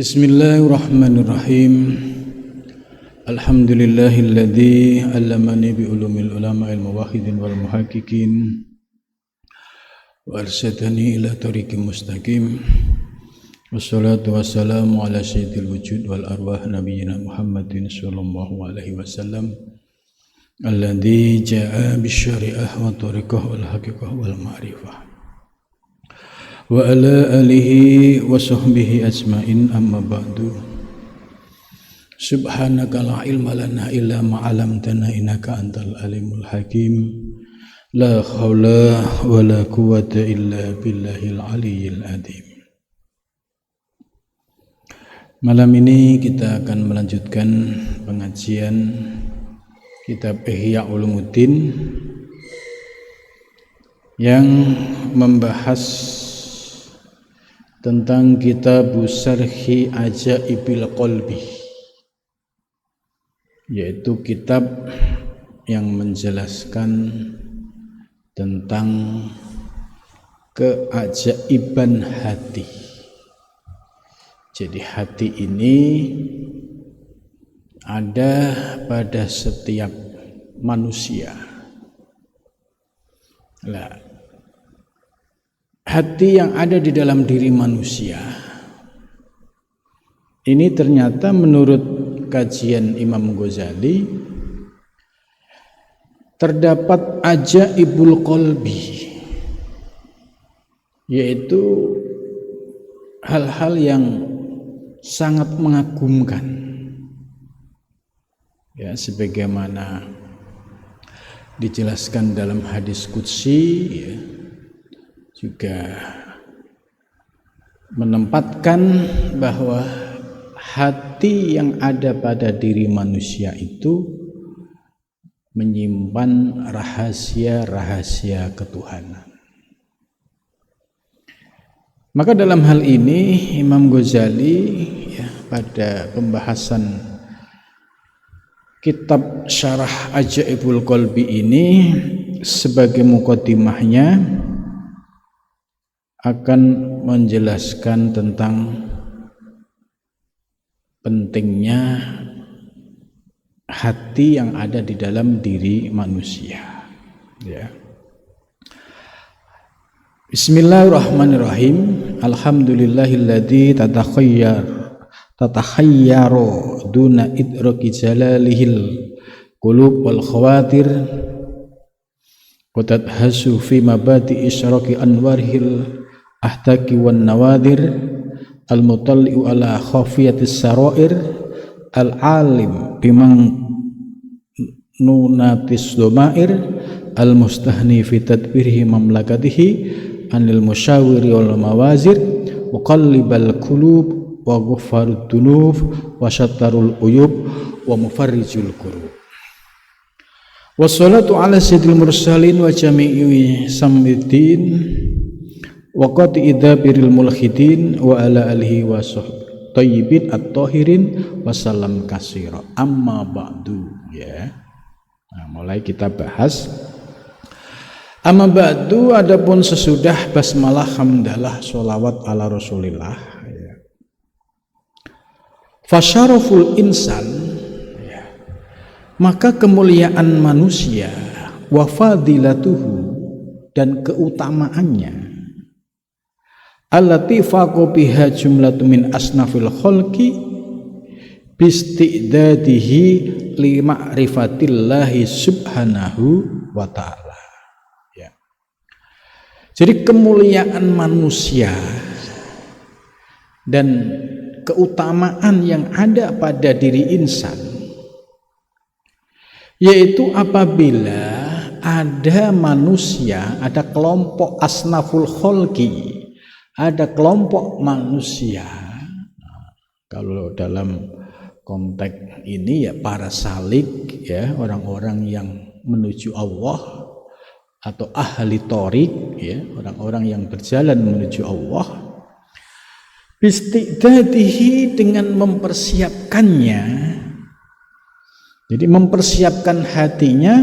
Bismillahirrahmanirrahim. Alhamdulillahilladzi 'allamani bi ulumil ulama'il muwahhidin wal muhaqqiqin wa arsyadani ila tariqim mustaqim. Wassalatu wassalamu ala sayyidil wujud wal arwah nabiyyina Muhammadin sallallahu alaihi wasallam alladzi jaa'a bisyari'ah wa tariqah wal haqiqah wal ma'rifah. Wa ala alihi wa sahbihi ajmain, amma ba'du. Subhanaka la ilma lana illa ma 'allamtana innaka antal alimul hakim. La haula wa la quwwata illa billahil aliyyil azim. Malam ini kita akan melanjutkan pengajian kitab Ihya Ulumuddin yang membahas tentang kitab Syarhi Ajaibil Qalbi, yaitu kitab yang menjelaskan tentang keajaiban hati. Jadi hati ini ada pada setiap manusia. Hati yang ada di dalam diri manusia ini ternyata menurut kajian Imam Ghazali terdapat ajaibul qalbi, yaitu hal-hal yang sangat mengagumkan, ya, sebagaimana dijelaskan dalam hadis qudsi, ya, juga menempatkan bahwa hati yang ada pada diri manusia itu menyimpan rahasia-rahasia ketuhanan. Maka dalam hal ini Imam Ghazali, ya, pada pembahasan kitab Syarah Ajaibul Qalbi ini sebagai muqaddimahnya akan menjelaskan tentang pentingnya hati yang ada di dalam diri manusia, ya. Bismillahirrahmanirrahim. Alhamdulillahilladzi tatakhayyaru duna idraki jalalihil qulub wal khawatir wa tadhasu fi mabadi isyraqi anwarihil ahtaki wan nawadir al-mutalli'u ala khafiyatis sarair al-alim bimang nunatis domair al-mustahni fi tadbirihi mamlakatihi anil musyawiri wal mawazir muqallibal qulub wa ghaffarud dunub wa syattarul uyub wa mufarrijul kurub. Wassalatu ala sayyidil mursalin wa jami'i samidin wa qati idabiril mulhidin wa ala alihi wa sahbihi tayyibin at-tahirin wa salam kasira. Amma ba'du, ya. Nah, mulai kita bahas amma ba'du, adapun sesudah basmalah, hamdalah, sholawat ala rasulillah, ya. Fasyaraful insan, ya, maka kemuliaan manusia, wa fadilatuhu, dan keutamaannya, allati faqo biha jumlatu min asnafil khalqi bistidadihi li ma'rifatillahi subhanahu wa ta'ala, ya. Jadi kemuliaan manusia dan keutamaan yang ada pada diri insan, yaitu apabila ada manusia, ada kelompok asnaful khalqi, ada kelompok manusia. Kalau dalam konteks ini, ya, para salik, ya, orang-orang yang menuju Allah atau ahli thoriq, ya, orang-orang yang berjalan menuju Allah, bistidadihi, dengan mempersiapkannya. Jadi mempersiapkan hatinya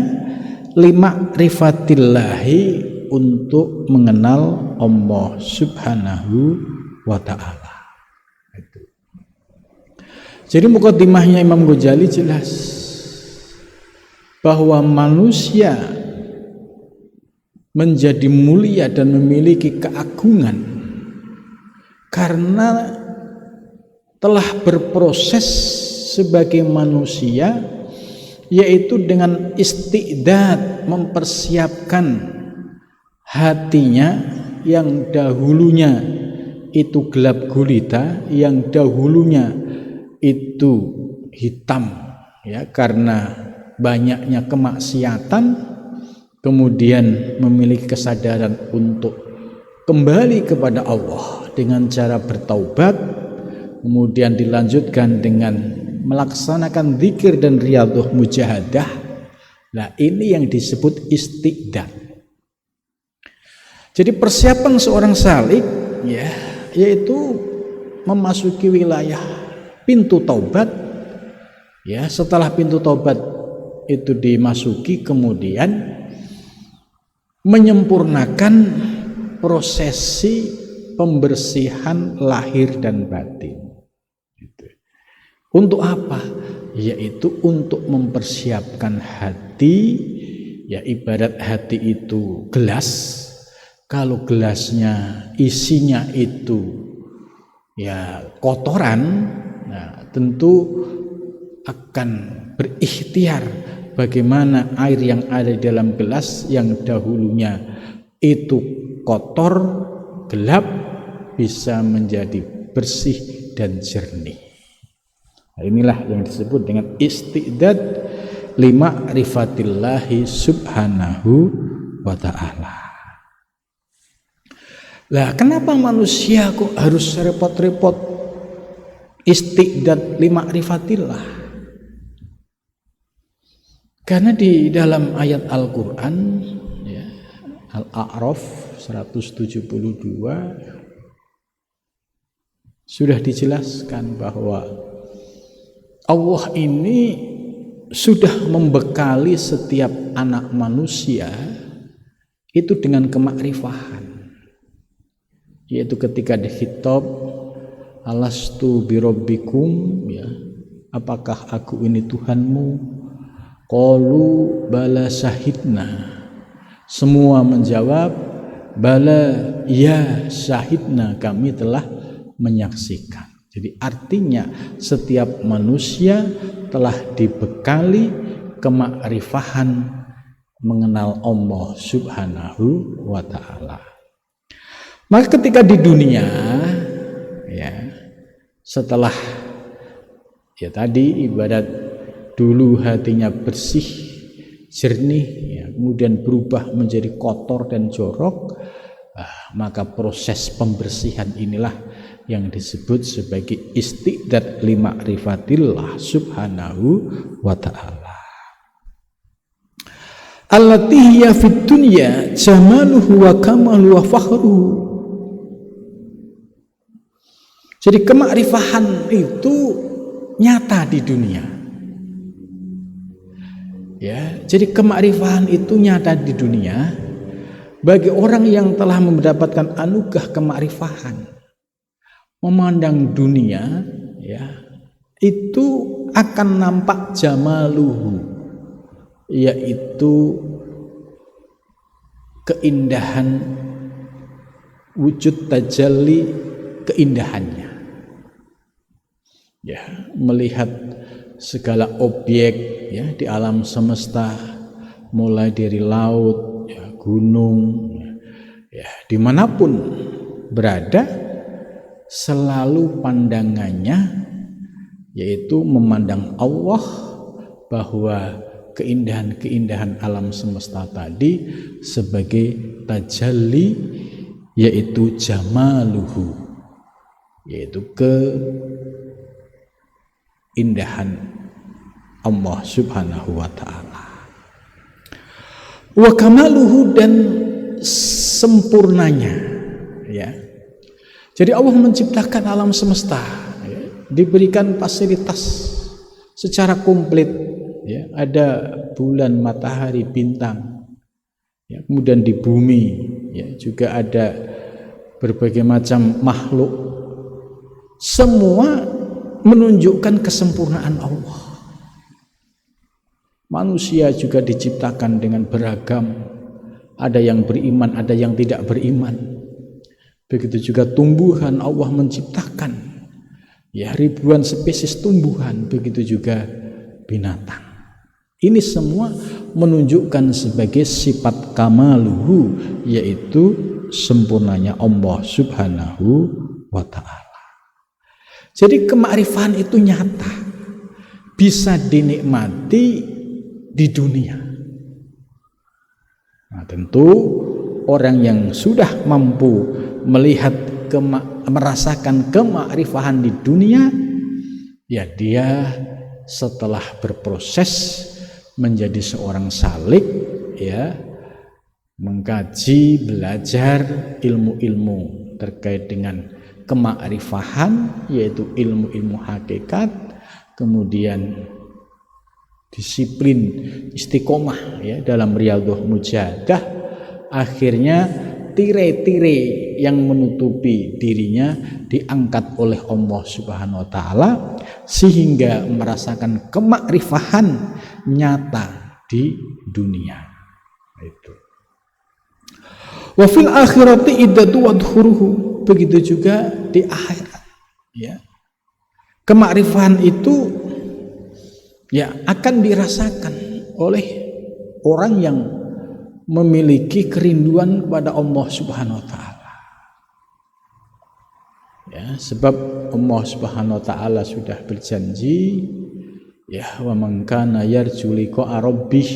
lima rifatillahi, untuk mengenal Allah subhanahu wa ta'ala. Itu. Jadi mukadimahnya Imam Ghazali jelas bahwa manusia menjadi mulia dan memiliki keagungan karena telah berproses sebagai manusia, yaitu dengan istiqdad, mempersiapkan hatinya yang dahulunya itu gelap gulita, yang dahulunya itu hitam ya karena banyaknya kemaksiatan, kemudian memiliki kesadaran untuk kembali kepada Allah dengan cara bertaubat, kemudian dilanjutkan dengan melaksanakan zikir dan riyadhah mujahadah. Nah, ini yang disebut istiqdad. Jadi persiapan seorang salik ya, yaitu memasuki wilayah pintu taubat ya. Setelah pintu taubat itu dimasuki, kemudian menyempurnakan prosesi pembersihan lahir dan batin. Untuk apa? Yaitu untuk mempersiapkan hati ya. Ibarat hati itu gelas, kalau gelasnya isinya itu ya kotoran, nah tentu akan berikhtiar bagaimana air yang ada di dalam gelas yang dahulunya itu kotor, gelap, bisa menjadi bersih dan jernih. Nah, inilah yang disebut dengan istiqdad lima'rifatillahi subhanahu wa ta'ala. Lah, kenapa manusia kok harus repot-repot istiqdad lima'rifatillah? Karena di dalam ayat Al-Quran ya, Al-A'raf 172 sudah dijelaskan bahwa Allah ini sudah membekali setiap anak manusia itu dengan kemakrifahan, yaitu ketika dikhitab alastu birabbikum ya, apakah aku ini Tuhanmu? Qalu bala syahidna, semua menjawab bala ya syahidna, kami telah menyaksikan. Jadi artinya setiap manusia telah dibekali kemakrifahan mengenal Allah subhanahu wa ta'ala. Maka ketika di dunia ya, setelah ya tadi ibadat dulu hatinya bersih, jernih ya, kemudian berubah menjadi kotor dan jorok, maka proses pembersihan inilah yang disebut sebagai istiqdad lima'rifatillah subhanahu wa ta'ala. Allati hiya fid dunya jamaluhu wa kamalu wa fakhruhu. Jadi kemakrifahan itu nyata di dunia. Ya, jadi kemakrifahan itu nyata di dunia bagi orang yang telah mendapatkan anugerah kemakrifahan. Memandang dunia ya, itu akan nampak jamaluhu, yaitu keindahan wujud tajalli, keindahannya. Ya, melihat segala objek ya di alam semesta, mulai dari laut, ya, gunung, ya, dimanapun berada, selalu pandangannya yaitu memandang Allah, bahwa keindahan-keindahan alam semesta tadi sebagai tajalli, yaitu jamaluhu, yaitu keindahan Allah subhanahu wa ta'ala. Wa kamaluhu, dan sempurnanya ya. Jadi Allah menciptakan alam semesta ya, diberikan fasilitas secara komplit ya, ada bulan, matahari, bintang ya, kemudian di bumi ya juga ada berbagai macam makhluk, semua menunjukkan kesempurnaan Allah. Manusia juga diciptakan dengan beragam. Ada yang beriman, ada yang tidak beriman. Begitu juga tumbuhan, Allah menciptakan ribuan spesies tumbuhan, begitu juga binatang. Ini semua menunjukkan sebagai sifat kamaluhu, yaitu sempurnanya Allah Subhanahu wa ta'ala. Jadi kemakrifan itu nyata, bisa dinikmati di dunia. Nah, tentu orang yang sudah mampu melihat merasakan kemakrifahan di dunia, dia setelah berproses menjadi seorang salik, mengkaji, belajar ilmu-ilmu terkait dengan kemakrifahan, yaitu ilmu-ilmu hakikat, kemudian disiplin istiqomah dalam riyadhah mujahadah, akhirnya tirai-tirai yang menutupi dirinya diangkat oleh Allah Subhanahu wa ta'ala sehingga merasakan kemakrifahan nyata di dunia. Itu. Wa fil akhirati iddatu wadhuruhu, begitu juga di akhirat. Kemakrifahan itu akan dirasakan oleh orang yang memiliki kerinduan kepada Allah Subhanahu wa ta'ala. Sebab Allah Subhanahu wa ta'ala sudah berjanji, wa man kana yarju liqa'a rabbih.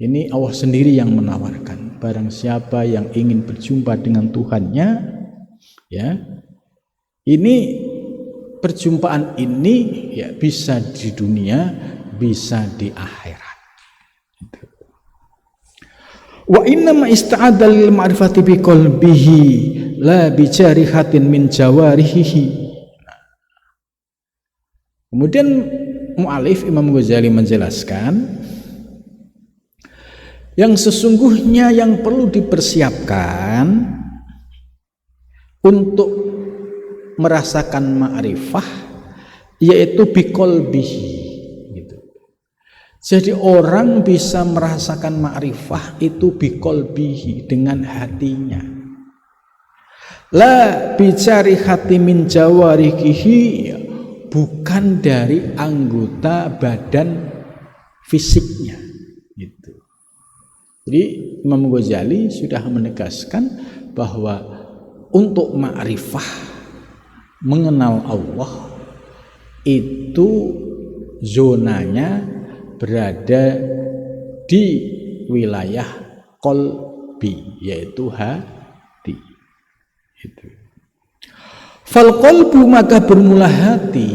Ini Allah sendiri yang menawarkan, barang siapa yang ingin berjumpa dengan Tuhannya, ini perjumpaan ini bisa di dunia, bisa di akhirat. Wa inna ma ista'adha lil ma'rifati bi qalbihi la bi jarihatin min jawarihi. Kemudian mu'alif Imam Ghazali menjelaskan yang sesungguhnya yang perlu dipersiapkan untuk merasakan ma'rifah yaitu bi qalbihi. Jadi orang bisa merasakan ma'rifah itu biqalbihi, dengan hatinya. La bicari hati min jawarihi, bukan dari anggota badan fisiknya. Gitu. Jadi Imam Ghazali sudah menegaskan bahwa untuk ma'rifah, mengenal Allah, itu zonanya berada di wilayah qalbi, yaitu hati. Itu. Fal qalbu, maka bermula hati,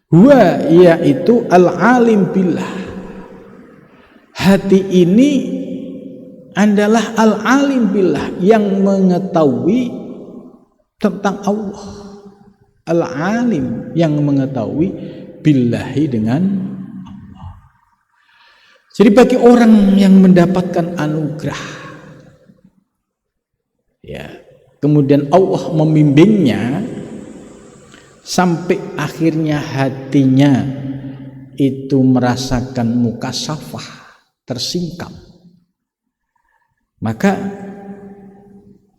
huwa, yaitu al-alim billah. Hati ini adalah al-alim billah, yang mengetahui tentang Allah. Al-alim, yang mengetahui billahi, dengan Allah. Jadi bagi orang yang mendapatkan anugerah, kemudian Allah membimbingnya sampai akhirnya hatinya itu merasakan mukasyafah, tersingkap, maka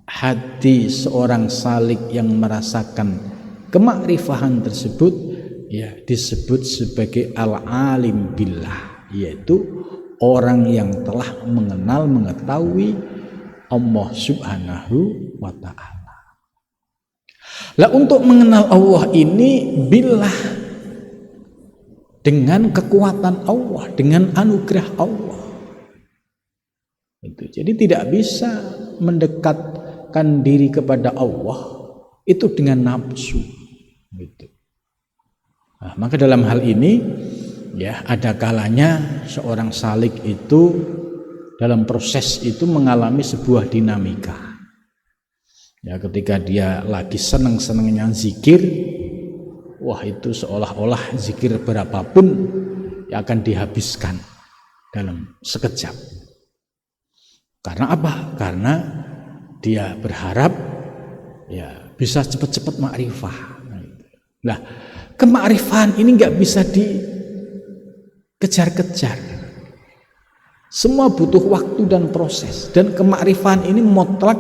hati seorang salik yang merasakan kemakrifahan tersebut disebut sebagai al-alim billah, yaitu orang yang telah mengenal, mengetahui Allah Subhanahu wa ta'ala. Lah, untuk mengenal Allah ini billah, dengan kekuatan Allah, dengan anugerah Allah. Itu. Jadi tidak bisa mendekatkan diri kepada Allah itu dengan nafsu. Gitu. Nah, maka dalam hal ini ada kalanya seorang salik itu dalam proses itu mengalami sebuah dinamika. Ketika dia lagi seneng-senengnya zikir, wah, itu seolah-olah zikir berapapun akan dihabiskan dalam sekejap. Karena apa? Karena dia berharap bisa cepat-cepat makrifah. Nah, kemakrifan ini nggak bisa dikejar-kejar. Semua butuh waktu dan proses, dan kemakrifan ini mutlak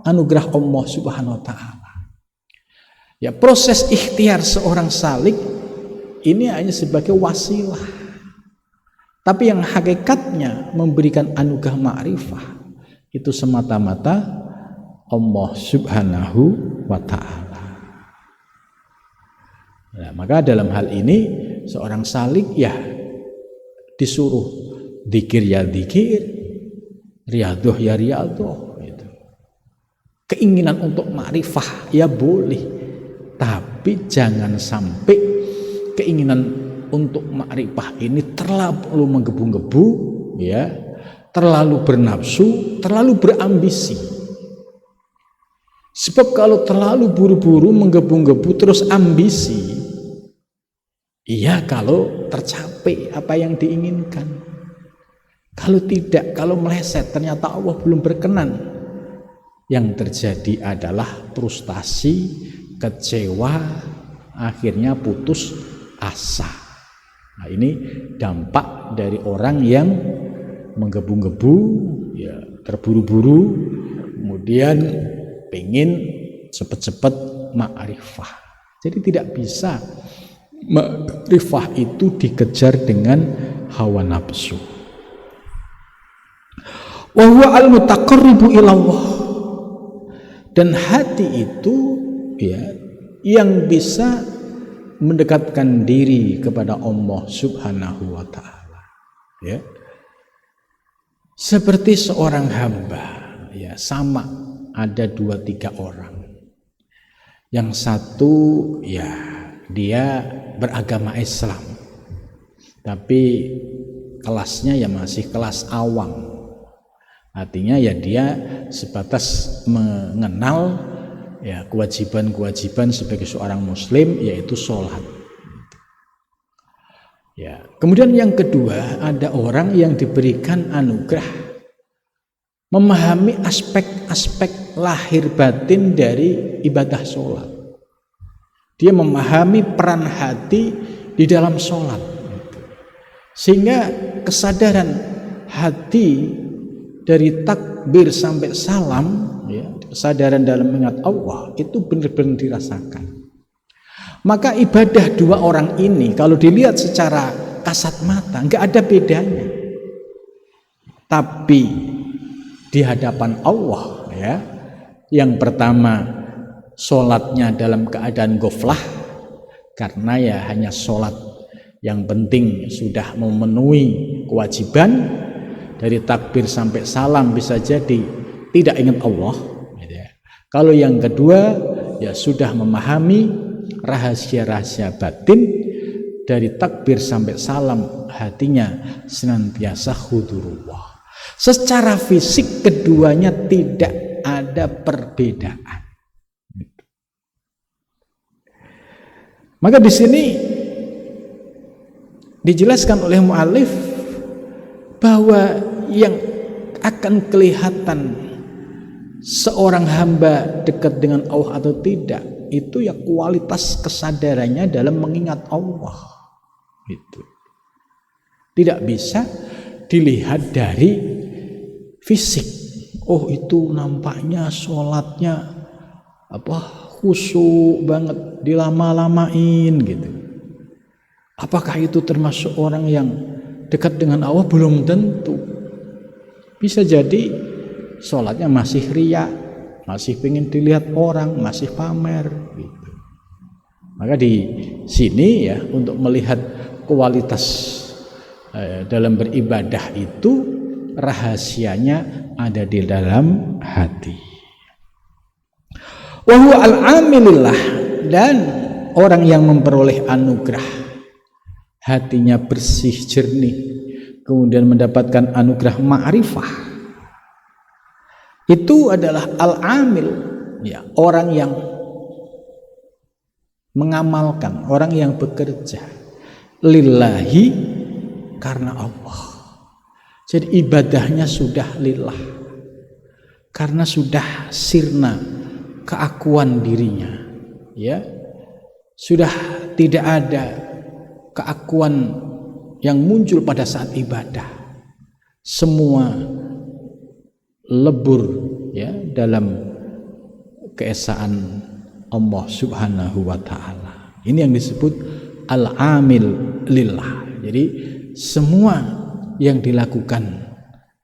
anugerah Allah Subhanahu wa taala. Ya, proses ikhtiar seorang salik ini hanya sebagai wasilah. Tapi yang hakikatnya memberikan anugerah ma'rifah itu semata-mata Allah Subhanahu wa taala. Nah, maka dalam hal ini seorang salik ya disuruh dzikir ya dzikir, riyadhah ya riyadhah gitu. Keinginan untuk ma'rifah ya boleh, tapi jangan sampai keinginan untuk ma'rifah ini terlalu menggebu-gebu ya, terlalu bernafsu, terlalu berambisi. Sebab kalau terlalu buru-buru menggebu-gebu terus ambisi, iya kalau tercapai apa yang diinginkan. Kalau tidak, kalau meleset ternyata Allah belum berkenan, yang terjadi adalah frustasi, kecewa, akhirnya putus asa. Nah, ini dampak dari orang yang menggebu-gebu, ya, terburu-buru, kemudian pengen cepat-cepat ma'rifah. Jadi tidak bisa ma'rifah itu dikejar dengan hawa nafsu. Wa huwa al-mutaqarribu ilallah. Dan hati itu ya yang bisa mendekatkan diri kepada Allah Subhanahu wa taala. Ya. Seperti seorang hamba, ya sama ada 2-3 orang. Yang satu ya dia beragama Islam, tapi kelasnya ya masih kelas awam. Artinya ya dia sebatas mengenal ya kewajiban-kewajiban sebagai seorang muslim, yaitu sholat. Ya, kemudian yang kedua ada orang yang diberikan anugerah memahami aspek-aspek lahir batin dari ibadah sholat. Dia memahami peran hati di dalam sholat, sehingga kesadaran hati dari takbir sampai salam, ya, kesadaran dalam mengingat Allah itu benar-benar dirasakan. Maka ibadah 2 orang ini kalau dilihat secara kasat mata nggak ada bedanya. Tapi di hadapan Allah ya, yang pertama sholatnya dalam keadaan ghaflah, karena ya hanya sholat, yang penting sudah memenuhi kewajiban. Dari takbir sampai salam bisa jadi tidak ingat Allah gitu ya. Kalau yang kedua ya sudah memahami rahasia-rahasia batin, dari takbir sampai salam hatinya senantiasa hudurullah. Secara fisik keduanya tidak ada perbedaan. Maka di sini dijelaskan oleh mu'allif bahwa yang akan kelihatan seorang hamba dekat dengan Allah atau tidak itu ya kualitas kesadarannya dalam mengingat Allah. Itu tidak bisa dilihat dari fisik. Oh itu nampaknya sholatnya khusyuk banget, dilama-lamain gitu. Apakah itu termasuk orang yang dekat dengan Allah? Belum tentu. Bisa jadi sholatnya masih riya, masih pengen dilihat orang, masih pamer gitu. Maka di sini ya untuk melihat kualitas dalam beribadah itu rahasianya ada di dalam hati. Wa huwa al-amilillah, dan orang yang memperoleh anugerah hatinya bersih jernih, kemudian mendapatkan anugerah ma'rifah, itu adalah al-amil ya, orang yang mengamalkan, orang yang bekerja lillahi, karena Allah. Jadi ibadahnya sudah lillah, karena sudah sirna keakuan dirinya ya, sudah tidak ada keakuan yang muncul pada saat ibadah. Semua lebur ya dalam keesaan Allah Subhanahu wa taala. Ini yang disebut al-amil lillah. Jadi semua yang dilakukan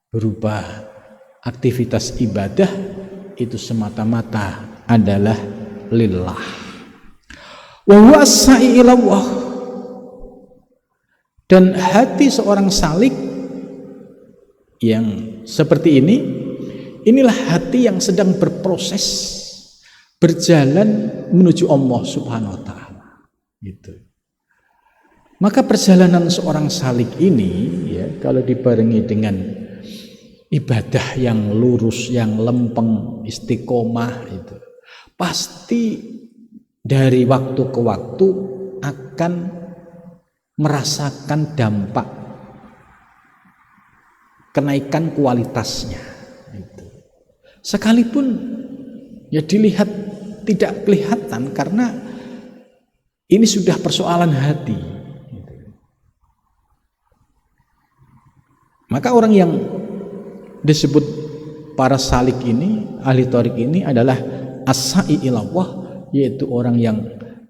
berupa aktivitas ibadah itu semata-mata adalah lillah. Wa huwa as-sa'i ila Allah. Dan hati seorang salik yang seperti ini, inilah hati yang sedang berproses, berjalan menuju Allah Subhanahu wa taala. Gitu. Maka perjalanan seorang salik ini ya, kalau dibarengi dengan ibadah yang lurus, yang lempeng, istiqomah itu, pasti dari waktu ke waktu akan merasakan dampak kenaikan kualitasnya. Gitu. Sekalipun ya dilihat tidak kelihatan karena ini sudah persoalan hati. Gitu. Maka orang yang disebut para salik ini, ahli thariq ini adalah as-sa'i ilallah, yaitu orang yang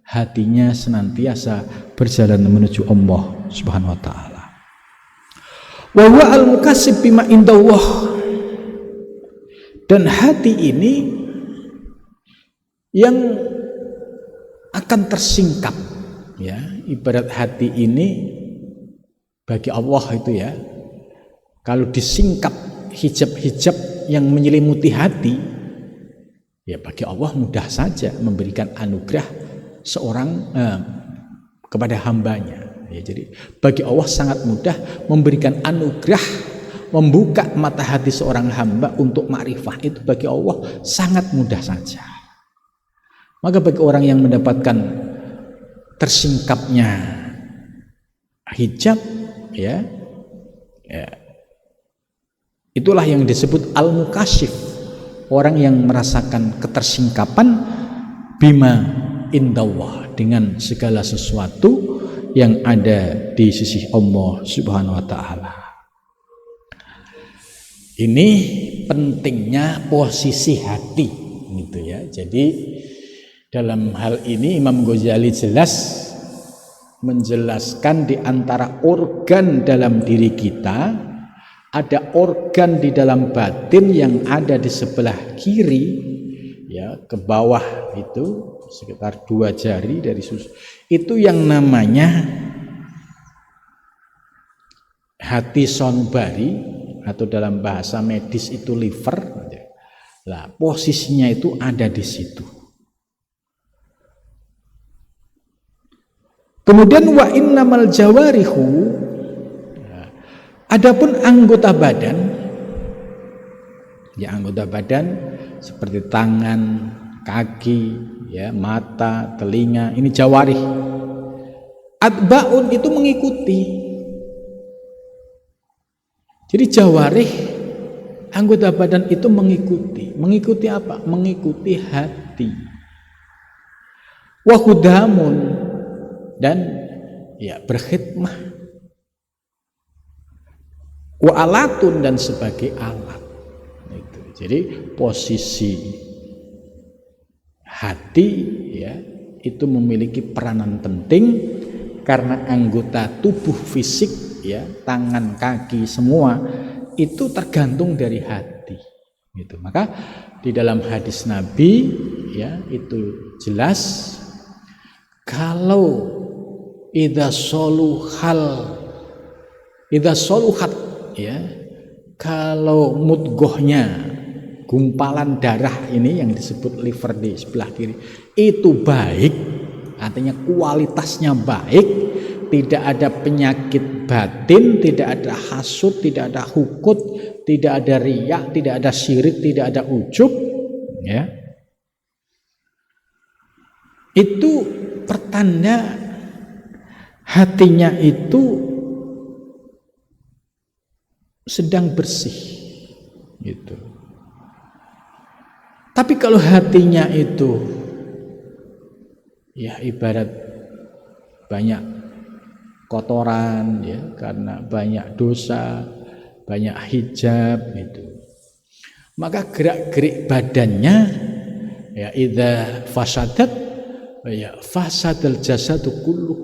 hatinya senantiasa berjalan menuju Allah Subhanahu wa taala. Wa huwa al-mukassib bima indallah. Dan hati ini yang akan tersingkap ya, ibarat hati ini bagi Allah itu ya, kalau disingkap hijab-hijab yang menyelimuti hati, ya bagi Allah mudah saja memberikan anugerah seorang kepada hambanya. Ya, jadi bagi Allah sangat mudah memberikan anugerah, membuka mata hati seorang hamba untuk makrifah, itu bagi Allah sangat mudah saja. Maka bagi orang yang mendapatkan tersingkapnya hijab, ya itulah yang disebut al-mukasyif, orang yang merasakan ketersingkapan bima indallah, dengan segala sesuatu yang ada di sisi Allah Subhanahu wa taala. Ini pentingnya posisi hati gitu ya. Jadi dalam hal ini Imam Ghazali jelas menjelaskan di antara organ dalam diri kita, ada organ di dalam batin yang ada di sebelah kiri ya, ke bawah itu sekitar 2 jari dari susu, itu yang namanya hati sonubari, atau dalam bahasa medis itu liver. Nah, posisinya itu ada di situ. Kemudian wa innamal jawarihu, adapun anggota badan, ya anggota badan seperti tangan, kaki, ya mata, telinga, ini jawarih. Atbaun itu mengikuti. Jadi jawarih, anggota badan itu mengikuti. Mengikuti apa? Mengikuti hati. Wa khudamun, dan ya berkhidmah. Wa alatun, dan sebagai alat. Itu. Jadi posisi hati ya itu memiliki peranan penting, karena anggota tubuh fisik ya, tangan, kaki, semua itu tergantung dari hati gitu. Maka di dalam hadis Nabi ya itu jelas, kalau idza soluhat ya, kalau mudghahnya, gumpalan darah ini yang disebut liver di sebelah kiri itu baik, artinya kualitasnya baik, tidak ada penyakit batin, tidak ada hasud, tidak ada hukut, tidak ada riya, tidak ada syirik, tidak ada ujub ya, itu pertanda hatinya itu sedang bersih gitu. Tapi kalau hatinya itu ya ibarat banyak kotoran ya, karena banyak dosa, banyak hijab itu. Maka gerak-gerik badannya ya idza fasadat ya fasadal jasadu kulluh,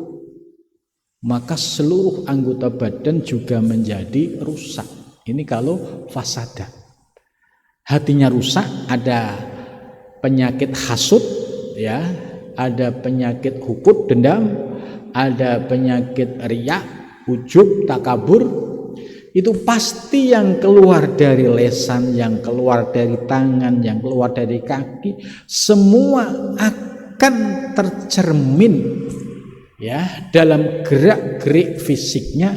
maka seluruh anggota badan juga menjadi rusak. Ini kalau fasadat. Hatinya rusak, ada penyakit hasud ya, ada penyakit hukut dendam, ada penyakit riya, ujub, takabur. Itu pasti yang keluar dari lesan, yang keluar dari tangan, yang keluar dari kaki, semua akan tercermin ya dalam gerak-gerik fisiknya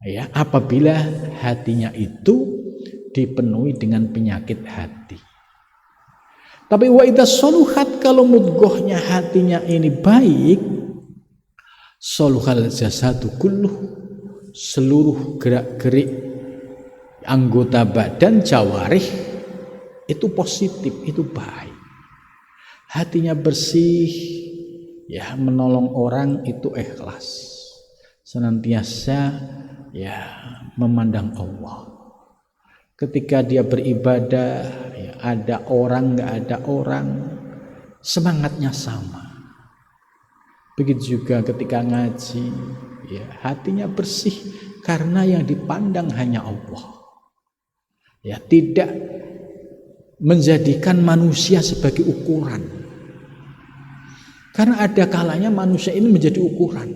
ya, apabila hatinya itu dipenuhi dengan penyakit hati. Tapi wa idza soluhat, kalau mudghahnya hatinya ini baik, soluhal jasadu kulluh, seluruh gerak-gerik anggota badan jawarih itu positif, itu baik. Hatinya bersih ya, menolong orang itu ikhlas, senantiasa ya memandang Allah. Ketika dia beribadah ya, ada orang nggak ada orang, semangatnya sama. Begitu juga ketika ngaji ya, hatinya bersih karena yang dipandang hanya Allah ya, tidak menjadikan manusia sebagai ukuran. Karena ada kalanya manusia ini menjadi ukuran.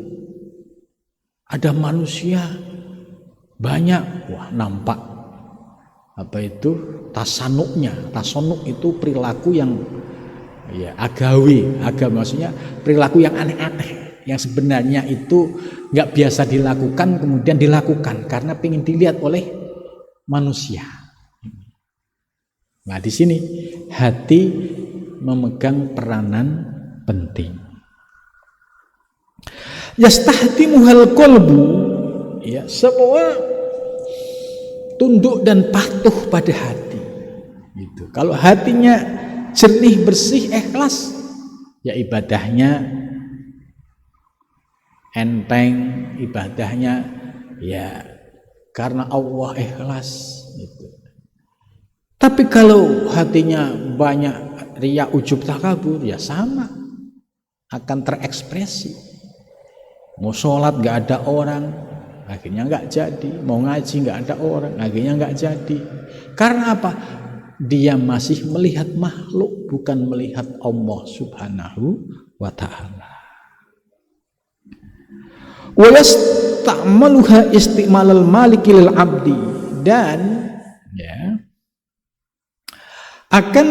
Ada manusia banyak, wah nampak apa itu tasanuknya. Tasanuk itu perilaku yang ya agawi, maksudnya perilaku yang aneh-aneh, yang sebenarnya itu nggak biasa dilakukan kemudian dilakukan karena ingin dilihat oleh manusia. Nah di sini hati memegang peranan penting. Yastahtimuhal qalbu ya, semua tunduk dan patuh pada hati. Gitu. Kalau hatinya jernih, bersih, ikhlas, ya ibadahnya enteng, ibadahnya ya karena Allah ikhlas. Gitu. Tapi kalau hatinya banyak riya, ujub, takabur, ya sama, akan terekspresi. Mau sholat gak ada orang, akhirnya gak jadi. Mau ngaji gak ada orang, akhirnya gak jadi. Karena apa? Dia masih melihat makhluk, bukan melihat Allah subhanahu wa ta'ala. Wa yasta'maluha isti'malal maliki lil abdi, dan ya akan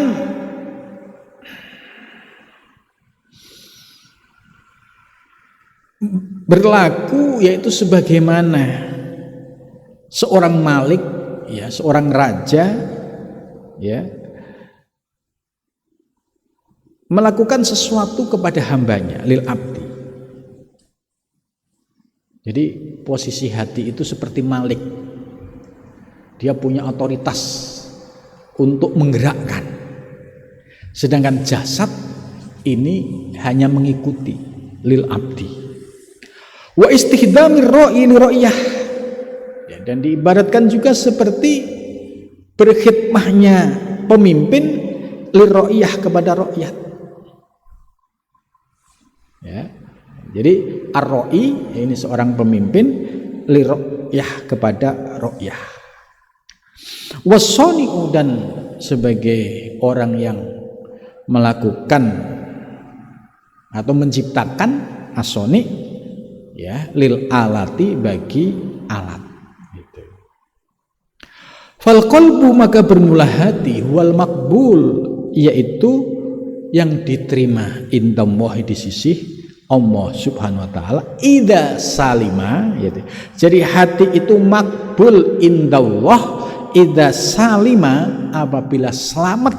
berlaku yaitu sebagaimana seorang malik ya, seorang raja ya melakukan sesuatu kepada hambanya, lil abdi. Jadi posisi hati itu seperti malik, dia punya otoritas untuk menggerakkan, sedangkan jasad ini hanya mengikuti, lil abdi. Wa istihdamir ra'i li ra'iyah ya, dan diibaratkan juga seperti berkhidmahnya pemimpin li ra'iyah kepada rakyat ya. Jadi ar-ra'i ini seorang pemimpin, li ra'iyah kepada rakyat. Wasoni'u, dan sebagai orang yang melakukan atau menciptakan, asoni ya, lil alati, bagi alat gitu. Fal qalbu, maka bermula hati, wal makbul, yaitu yang diterima indallahi, di sisi Allah subhanahu wa ta'ala, idza salima gitu. Jadi hati itu makbul indallah idza salima, apabila selamat,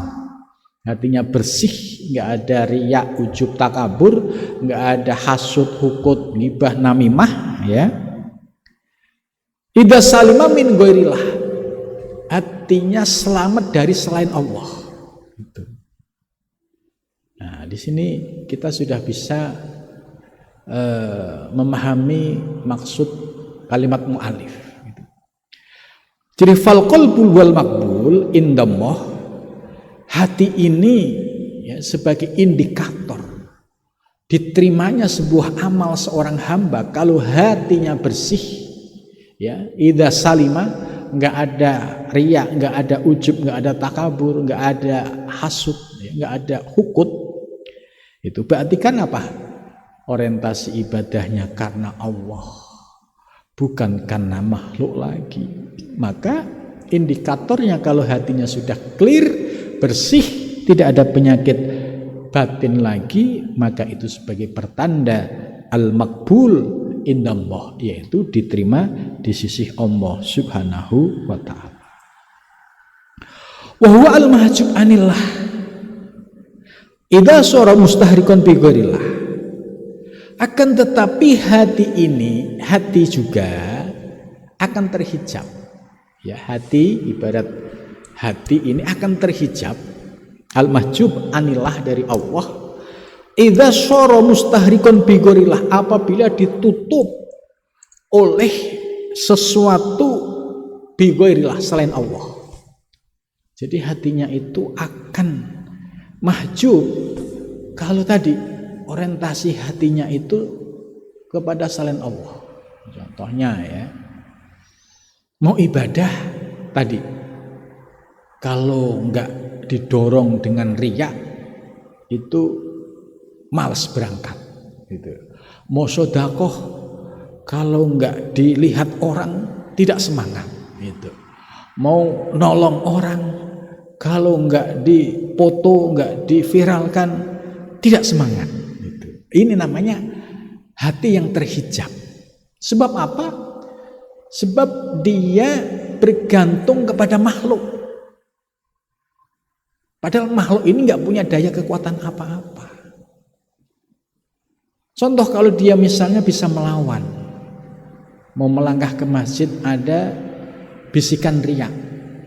hatinya bersih, nggak ada riya, ujub, takabur, nggak ada hasud, hukut, ghibah, namimah ya. Idza salima min ghairillah, hatinya selamat dari selain Allah gitu. Nah, di sini kita sudah bisa memahami maksud kalimat mu'alif. Jadi fal qalbul wal maqbul indallah, hati ini ya, sebagai indikator diterimanya sebuah amal seorang hamba kalau hatinya bersih, ya, idza salima, nggak ada riya, nggak ada ujub, nggak ada takabur, nggak ada hasud, ya, nggak ada hukut. Itu berarti kan apa? Orientasi ibadahnya karena Allah, bukan karena makhluk lagi. Maka indikatornya kalau hatinya sudah clear, bersih, tidak ada penyakit batin lagi, maka itu sebagai pertanda al-maqbul indallah, yaitu diterima di sisi Allah Subhanahu wa ta'ala. Wa huwa al-mahjub anillah idza sara mustahrikan bi ghairillah. Akan tetapi hati juga akan terhijab. Ya, hati, ibarat hati ini akan terhijab, al-mahjub anillah, dari Allah. Idza syara mustahrikan bi ghairillah, apabila ditutup oleh sesuatu bi ghairillah, selain Allah. Jadi hatinya itu akan mahjub kalau tadi orientasi hatinya itu kepada selain Allah. Contohnya ya, mau ibadah tadi, kalau enggak didorong dengan riya itu malas berangkat gitu. Mau sedekah kalau enggak dilihat orang tidak semangat gitu. Mau nolong orang kalau enggak dipoto, enggak diviralkan, tidak semangat gitu. Ini namanya hati yang terhijab. Sebab apa? Sebab dia bergantung kepada makhluk. Padahal makhluk ini nggak punya daya kekuatan apa-apa. Contoh, kalau dia misalnya bisa melawan, mau melangkah ke masjid ada bisikan riya,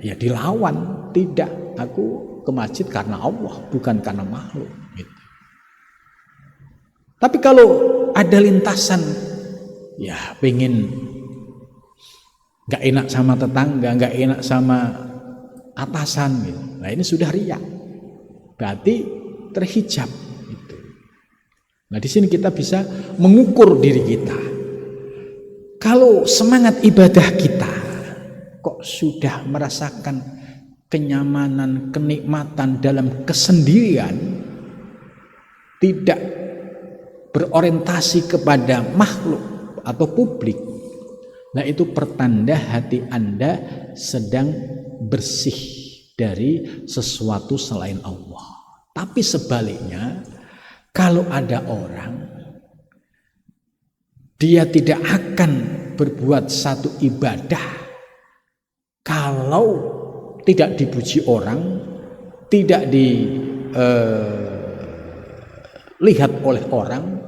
ya dilawan. Tidak, aku ke masjid karena Allah, bukan karena makhluk gitu. Tapi kalau ada lintasan, ya pengen gak enak sama tetangga, gak enak sama atasan gitu. Nah ini sudah riya, berarti terhijab gitu. Nah di sini kita bisa mengukur diri kita. Kalau semangat ibadah kita kok sudah merasakan kenyamanan, kenikmatan dalam kesendirian, tidak berorientasi kepada makhluk atau publik, nah itu pertanda hati Anda sedang bersih dari sesuatu selain Allah. Tapi sebaliknya, kalau ada orang dia tidak akan berbuat satu ibadah kalau tidak dipuji orang, tidak dilihat oleh orang,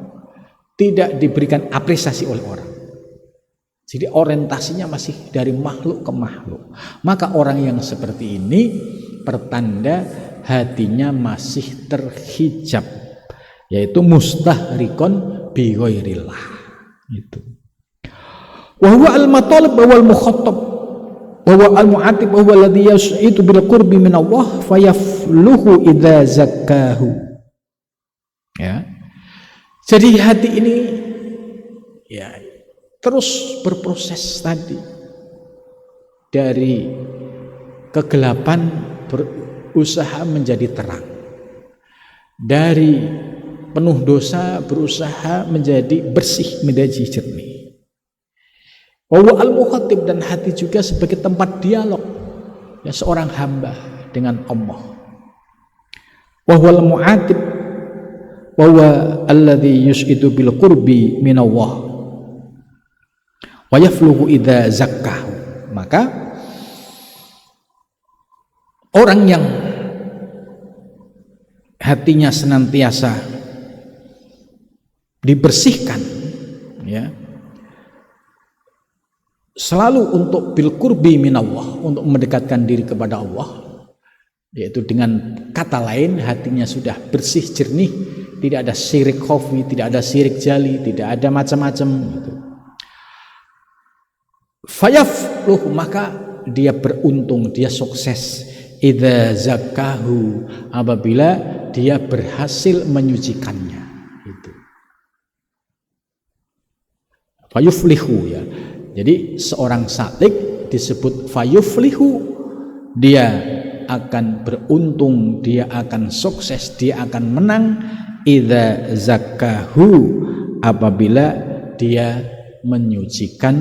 tidak diberikan apresiasi oleh orang. Jadi orientasinya masih dari makhluk ke makhluk. Maka orang yang seperti ini pertanda hatinya masih terhijab, yaitu mustahrikon bi ghairillah. Itu. Wa huwa al-matalib wal mukhattab wa huwa al-mu'atib wa huwa alladhi yas'idu bil qurbi min Allah fayafluhu idza zakkahu. Ya. Jadi hati ini ya terus berproses tadi, dari kegelapan berusaha menjadi terang, dari penuh dosa berusaha menjadi bersih, menjadi jernih. Wa al-mukhatib, dan hati juga sebagai tempat dialog ya seorang hamba dengan Allah. Wa huwal mu'atib wa huwa alladhi yus'idu bil qurbi min Allah wa yafluhu idza zakkahu. Maka orang yang hatinya senantiasa dibersihkan ya, selalu untuk bil qurbi min Allah, untuk mendekatkan diri kepada Allah, Yaitu dengan kata lain hatinya sudah bersih jernih, tidak ada syirik khafi, tidak ada syirik jali, tidak ada macam-macam gitu. Fayafluh, maka dia beruntung, dia sukses. Idza zakahu, apabila dia berhasil menyucikannya. Itu. Fayuflihu ya. Jadi seorang salik disebut fayuflihu, dia akan beruntung, dia akan sukses, dia akan menang. Idza zakahu, apabila dia menyucikan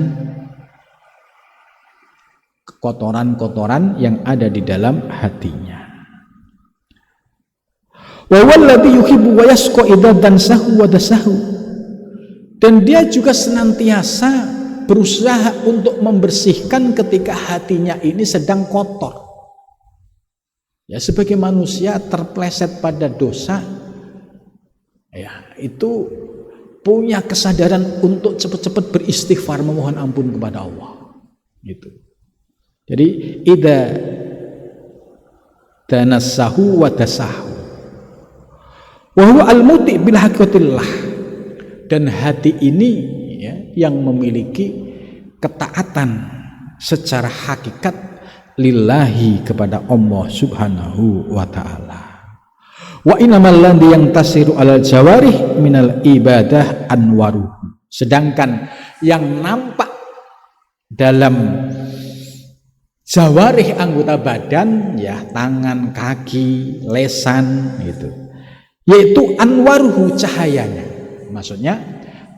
kotoran-kotoran yang ada di dalam hatinya. Wa walladhi yuhibbu wa yasqa idza dansahu wa dasahu. Dan dia juga senantiasa berusaha untuk membersihkan ketika hatinya ini sedang kotor. Ya, sebagai manusia terpleset pada dosa, ya itu punya kesadaran untuk cepat-cepat beristighfar, memohon ampun kepada Allah. Gitu. Jadi idza tanassahu wa dasahu wa huwa al-muti bil haqiqatillah. Dan hati ini ya, yang memiliki ketaatan secara hakikat lillahi, kepada Allah subhanahu wa ta'ala. Wa innamal ladzi yantasiru alal jawarih minal ibadah anwaruhu. Sedangkan yang nampak dalam jawarih anggota badan, ya tangan, kaki, lesan gitu, yaitu anwaruhu, cahayanya. Maksudnya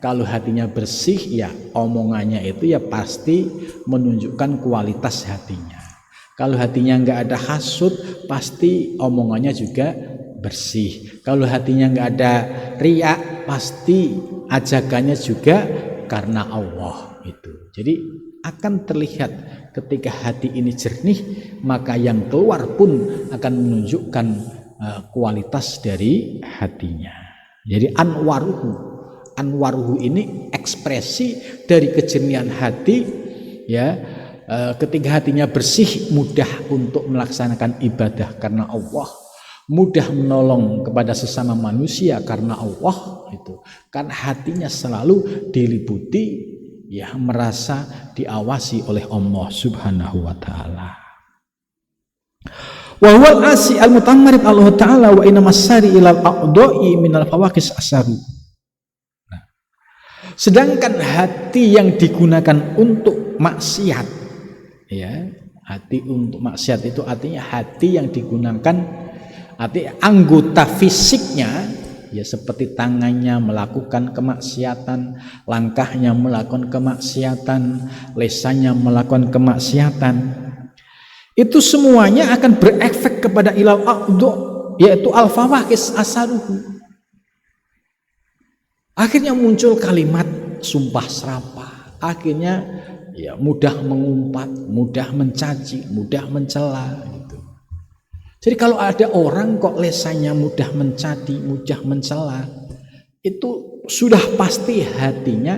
kalau hatinya bersih, ya omongannya itu ya pasti menunjukkan kualitas hatinya. Kalau hatinya nggak ada hasud, pasti omongannya juga bersih. Kalau hatinya nggak ada riya, pasti ajakannya juga karena Allah itu. Jadi akan terlihat ketika hati ini jernih, maka yang keluar pun akan menunjukkan kualitas dari hatinya. Jadi anwaruhu ini ekspresi dari kejernihan hati, ya. Ketika hatinya bersih, mudah untuk melaksanakan ibadah karena Allah, mudah menolong kepada sesama manusia karena Allah itu. Karena hatinya selalu diliputi, ya merasa diawasi oleh Allah subhanahu wa ta'ala. Wa huwal asi al-mutamarrid Allah ta'ala wa inna masari ilal a'dha'i minal fawaqis asaru. Nah, sedangkan hati yang digunakan untuk maksiat, ya, hati untuk maksiat itu artinya hati yang digunakan, arti anggota fisiknya, ya seperti tangannya melakukan kemaksiatan, langkahnya melakukan kemaksiatan, lesannya melakukan kemaksiatan, itu semuanya akan berefek kepada ilal a'dha, yaitu al-fawaqis asaruhu. Akhirnya muncul kalimat sumpah serapah, akhirnya ya mudah mengumpat, mudah mencaci, mudah mencela gitu. Jadi kalau ada orang kok lesannya mudah mencaci, mudah mencela, itu sudah pasti hatinya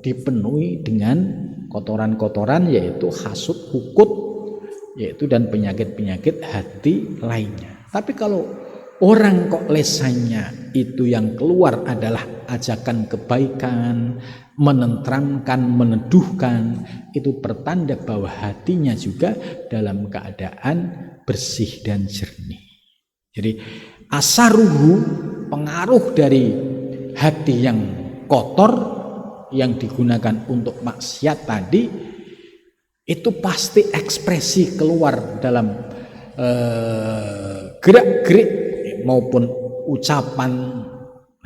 dipenuhi dengan kotoran-kotoran, yaitu hasud, hukut, yaitu dan penyakit-penyakit hati lainnya. Tapi kalau orang kok lesannya itu yang keluar adalah ajakan kebaikan, menenteramkan, meneduhkan, itu pertanda bahwa hatinya juga dalam keadaan bersih dan jernih. Jadi asaruhu, pengaruh dari hati yang kotor yang digunakan untuk maksiat tadi, itu pasti ekspresi keluar dalam gerak-gerik maupun ucapan,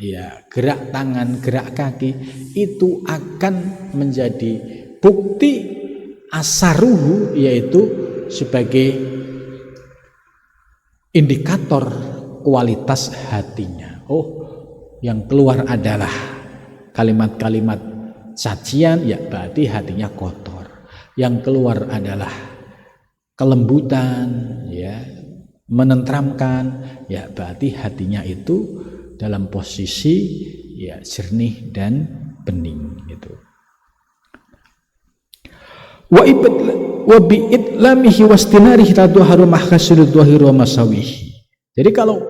ya gerak tangan, gerak kaki, itu akan menjadi bukti asaruhu, yaitu sebagai indikator kualitas hatinya. Oh, yang keluar adalah kalimat-kalimat cacian, ya berarti hatinya kotor. Yang keluar adalah kelembutan, ya menenteramkan, ya berarti hatinya itu dalam posisi ya jernih dan bening gitu. wa bi itlamihi wastinarihi taduharu mahkasulud dhahir wa masawihi. Jadi kalau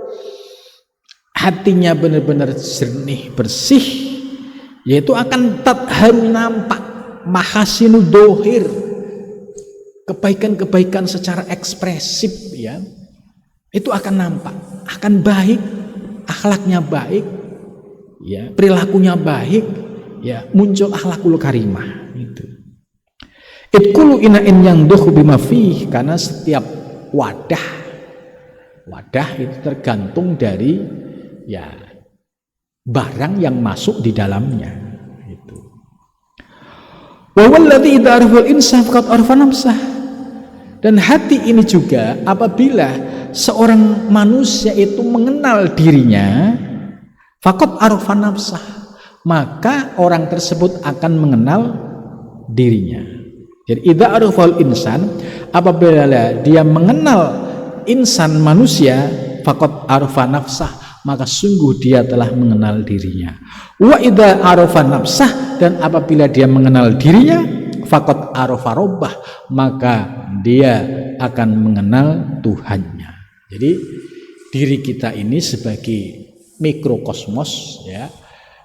hatinya benar-benar jernih, bersih, yaitu akan tadharu, nampak mahasinud dhahir, kebaikan-kebaikan secara ekspresif, ya. Itu akan nampak, akan baik, akhlaknya baik, ya, perilakunya baik, ya, muncul akhlakul karimah itu. Itkulu ina'in yang duhu bima fih, karena setiap wadah itu tergantung dari, ya, barang yang masuk di dalamnya itu. Wa walladzi idza arafal insan faqad arafa nafsah. Dan hati ini juga apabila seorang manusia itu mengenal dirinya, faqad arafa nafsah, maka orang tersebut akan mengenal dirinya. Jadi idza arafal insan, apabila dia mengenal insan manusia, faqad arafa nafsah, maka sungguh dia telah mengenal dirinya. Wa idza arafa nafsah, dan apabila dia mengenal dirinya, faqad arafa rabbah, maka dia akan mengenal Tuhannya. Jadi diri kita ini sebagai mikrokosmos, ya,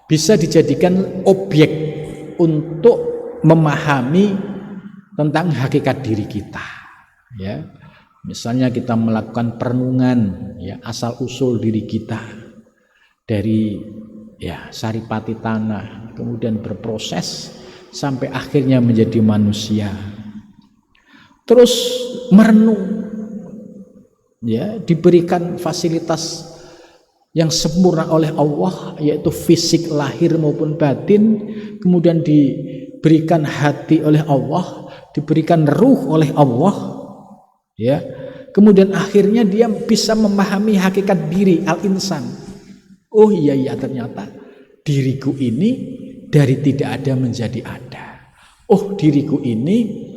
bisa dijadikan objek untuk memahami tentang hakikat diri kita, ya. Misalnya kita melakukan perenungan, ya, asal usul diri kita dari, ya, saripati tanah, kemudian berproses sampai akhirnya menjadi manusia. Terus merenung, ya, diberikan fasilitas yang sempurna oleh Allah, yaitu fisik lahir maupun batin, kemudian diberikan hati oleh Allah, diberikan ruh oleh Allah, ya, kemudian akhirnya dia bisa memahami hakikat diri al-insan. Oh iya, ternyata diriku ini dari tidak ada menjadi ada. Oh, diriku ini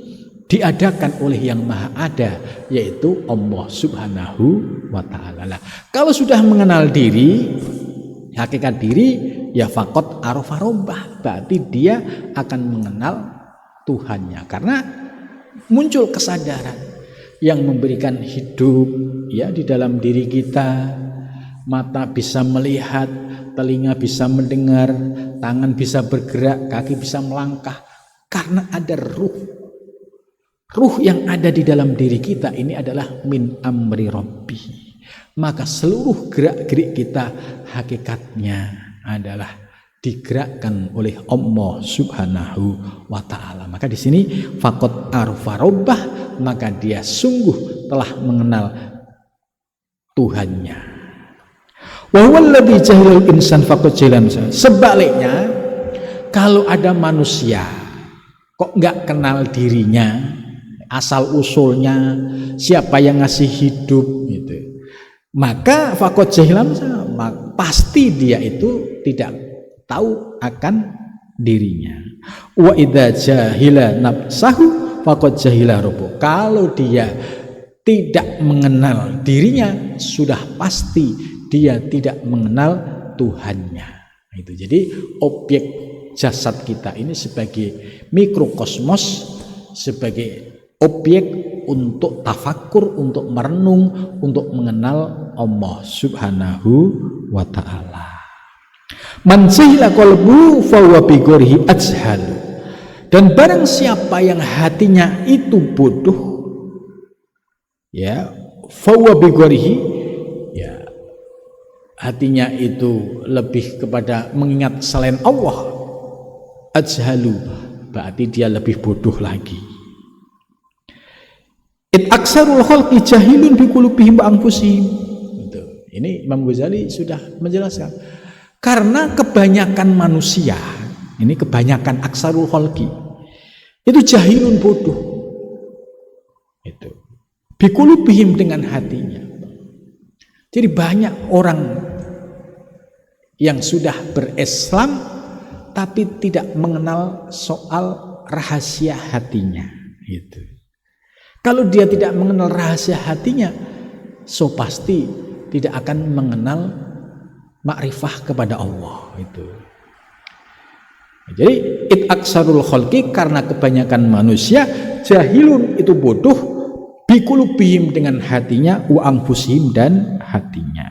diadakan oleh yang maha ada, yaitu Allah subhanahu wa ta'ala. Kalau sudah mengenal diri, hakikat diri, ya faqad arafa rabbah, berarti dia akan mengenal Tuhannya, karena muncul kesadaran yang memberikan hidup, ya, di dalam diri kita. Mata bisa melihat, telinga bisa mendengar, tangan bisa bergerak, kaki bisa melangkah, karena ada ruh. Ruh yang ada di dalam diri kita ini adalah min amri rabbi. Maka seluruh gerak-gerik kita hakikatnya adalah digerakkan oleh Allah subhanahu wa ta'ala. Maka di sini faqad arafa rabbah, maka dia sungguh telah mengenal Tuhannya. Wa huwa alladzi jahilal insan faqad jahilan. Sebaliknya, kalau ada manusia kok enggak kenal dirinya, asal usulnya, siapa yang ngasih hidup gitu, maka faqad jahilan, pasti dia itu tidak tahu akan dirinya. Wa idza jahila nafsahu faqad jahila rabbuh. Kalau dia tidak mengenal dirinya, sudah pasti dia tidak mengenal Tuhannya. Itu. Jadi objek jasad kita ini sebagai mikrokosmos, sebagai objek untuk tafakur, untuk merenung, untuk mengenal Allah subhanahu wa ta'ala. Man jahila qalbu fa huwa bi ghairihi ajhal. Dan barang siapa yang hatinya itu bodoh, ya, fa huwa bi ghairihi, ya, hatinya itu lebih kepada mengingat selain Allah, ajhalu, berarti dia lebih bodoh lagi. It aksarul khalqi jahilun bi qulubihim wa anfusihim. Ini Imam Ghazali sudah menjelaskan. Karena kebanyakan manusia, ini kebanyakan aksarul khalqi, itu jahilun, bodoh. Itu. Bi qulubihim, dengan hatinya. Jadi banyak orang yang sudah berislam tapi tidak mengenal soal rahasia hatinya. Gitu. Kalau dia tidak mengenal rahasia hatinya, so pasti tidak akan mengenal makrifah kepada Allah. Itu. Jadi it aksarul khalqi, karena kebanyakan manusia jahilun itu bodoh, bikulubihim dengan hatinya, wa anfusihim dan hatinya.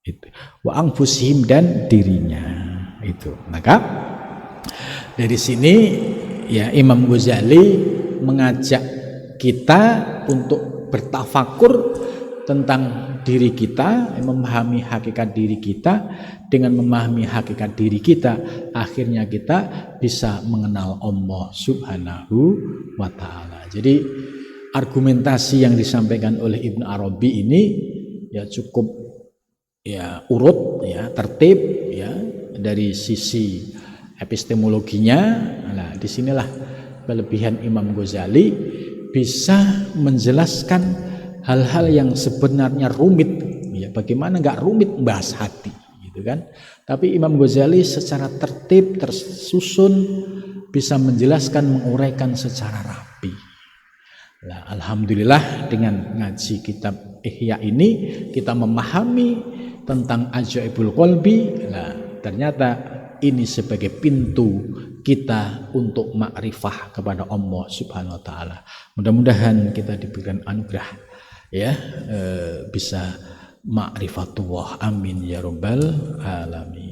Itu. Wa anfusihim dan dirinya. Itu. Maka dari sini ya Imam Ghazali mengajak kita untuk bertafakur tentang diri kita, memahami hakikat diri kita. Dengan memahami hakikat diri kita, akhirnya kita bisa mengenal Allah Subhanahu wa ta'ala. Jadi argumentasi yang disampaikan oleh Ibnu Arabi ini ya cukup ya urut, ya tertib, ya dari sisi epistemologinya. Nah, disinilah kelebihan Imam Ghazali, bisa menjelaskan hal-hal yang sebenarnya rumit. Ya, bagaimana nggak rumit bahas hati, gitu kan? Tapi Imam Ghazali secara tertib, tersusun, bisa menjelaskan, menguraikan secara rapi. Nah, alhamdulillah dengan ngaji kitab Ihya ini kita memahami tentang ajaibul qalbi. Nah, ternyata ini sebagai pintu kita untuk makrifah kepada Allah Subhanahu wa taala. Mudah-mudahan kita diberikan anugerah ya bisa ma'rifatullah, amin ya rabbal alamin.